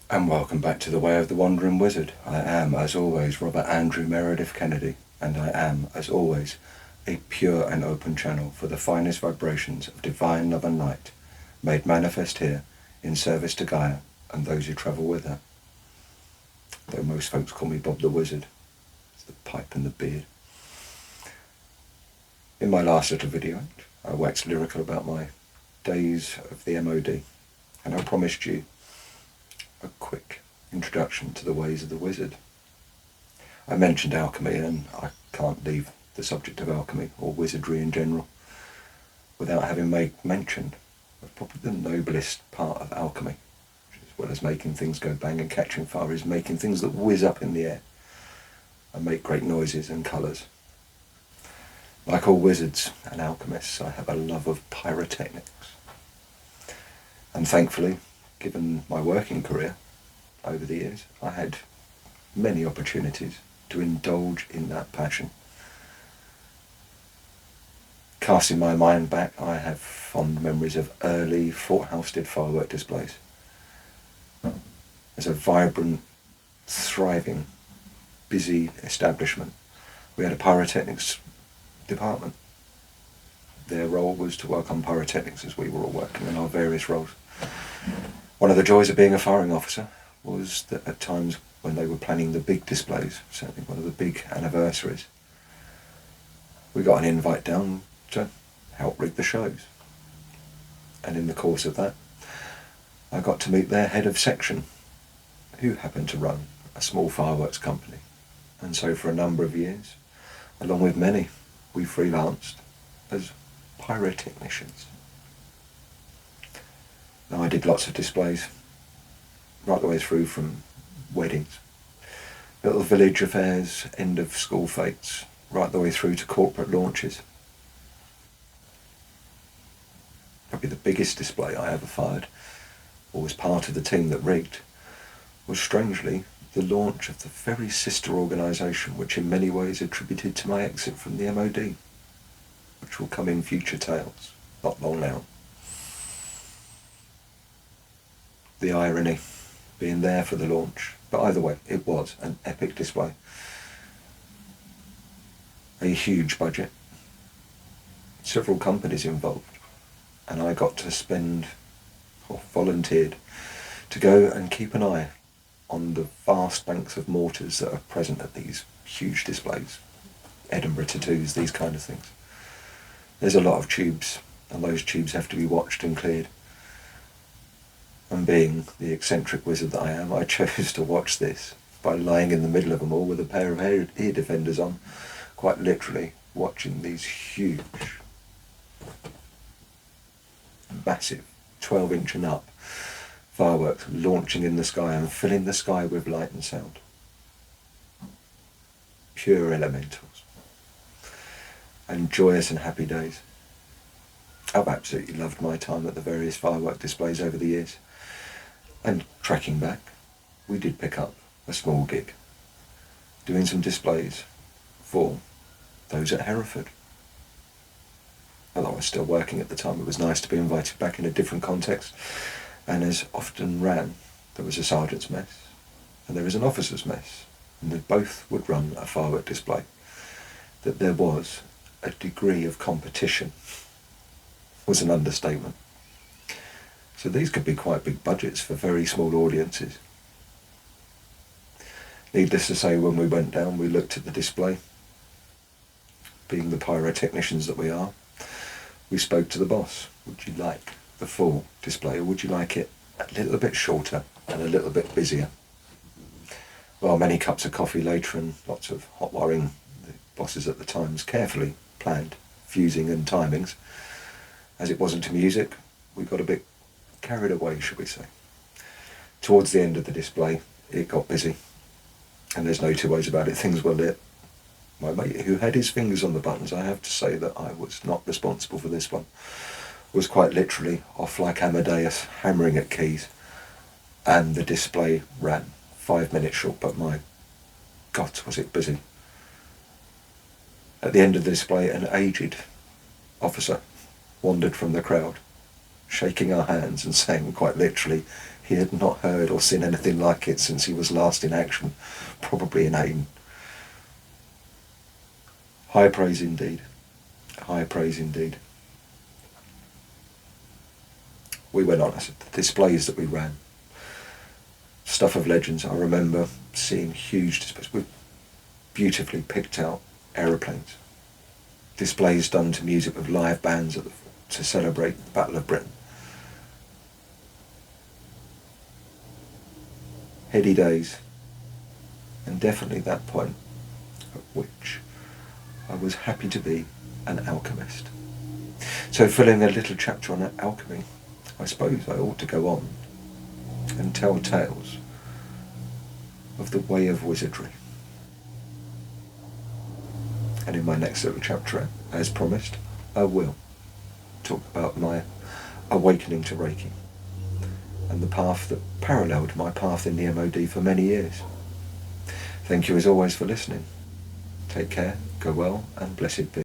And welcome back to The Way of the Wandering Wizard. I am, as always, Robert Andrew Meredith Kennedy, and I am, as always, a pure and open channel for the finest vibrations of divine love and light, made manifest here in service to Gaia and those who travel with her. Though most folks call me Bob the Wizard. It's the pipe and the beard. In my last little video, I waxed lyrical about my days of the MOD, and I promised you a quick introduction to the ways of the wizard. I mentioned alchemy, and I can't leave the subject of alchemy or wizardry in general without having made mention of probably the noblest part of alchemy, which, as well as making things go bang and catching fire, is making things that whiz up in the air and make great noises and colours. Like all wizards and alchemists, I have a love of pyrotechnics. And thankfully, given my working career over the years, I had many opportunities to indulge in that passion. Casting my mind back, I have fond memories of early Fort Halstead firework displays. As a vibrant, thriving, busy establishment, we had a pyrotechnics department. Their role was to work on pyrotechnics as we were all working in our various roles. One of the joys of being a firing officer was that at times when they were planning the big displays, certainly one of the big anniversaries, we got an invite down to help rig the shows. And in the course of that, I got to meet their head of section, who happened to run a small fireworks company. And so for a number of years, along with many, we freelanced as pyrotechnicians. Now, I did lots of displays, right the way through from weddings, little village affairs, end of school fetes, right the way through to corporate launches. Probably the biggest display I ever fired, or was part of the team that rigged, was strangely the launch of the very sister organisation which in many ways attributed to my exit from the MOD, which will come in future tales, not long now. The irony being there for the launch, but either way, it was an epic display. A huge budget, several companies involved, and I got to spend, or volunteered, to go and keep an eye on the vast banks of mortars that are present at these huge displays, Edinburgh tattoos, these kind of things. There's a lot of tubes, and those tubes have to be watched and cleared. And being the eccentric wizard that I am, I chose to watch this by lying in the middle of them all with a pair of ear defenders on, quite literally watching these huge, massive, 12-inch and up fireworks launching in the sky and filling the sky with light and sound. Pure elementals. And joyous and happy days. I've absolutely loved my time at the various firework displays over the years. And tracking back, we did pick up a small gig, doing some displays for those at Hereford. Although I was still working at the time, it was nice to be invited back in a different context. And as often ran, there was a sergeant's mess and there was an officer's mess, and they both would run a firework display. That there was a degree of competition was an understatement. So these could be quite big budgets for very small audiences. Needless to say, when we went down, we looked at the display. Being the pyrotechnicians that we are, we spoke to the boss. Would you like the full display, or would you like it a little bit shorter and a little bit busier? Well, many cups of coffee later and lots of hot wiring, the bosses at the times carefully planned fusing and timings. As it wasn't to music, we got a bit carried away, should we say. Towards the end of the display, it got busy, and there's no two ways about it, things were lit. My mate, who had his fingers on the buttons, I have to say that I was not responsible for this one, was quite literally off like Amadeus, hammering at keys, and the display ran 5 minutes short, but my God, was it busy. At the end of the display, an aged officer wandered from the crowd shaking our hands and saying quite literally he had not heard or seen anything like it since he was last in action, probably in Aden. High praise indeed. High praise indeed. We went on, the displays that we ran. Stuff of legends. I remember seeing huge displays with beautifully picked out aeroplanes. Displays done to music with live bands to celebrate the Battle of Britain. Heady days, and definitely that point at which I was happy to be an alchemist. So filling a little chapter on alchemy, I suppose I ought to go on and tell tales of the way of wizardry. And in my next little chapter, as promised, I will talk about my awakening to Reiki and the path that paralleled my path in the MOD for many years. Thank you as always for listening. Take care, go well, and blessed be.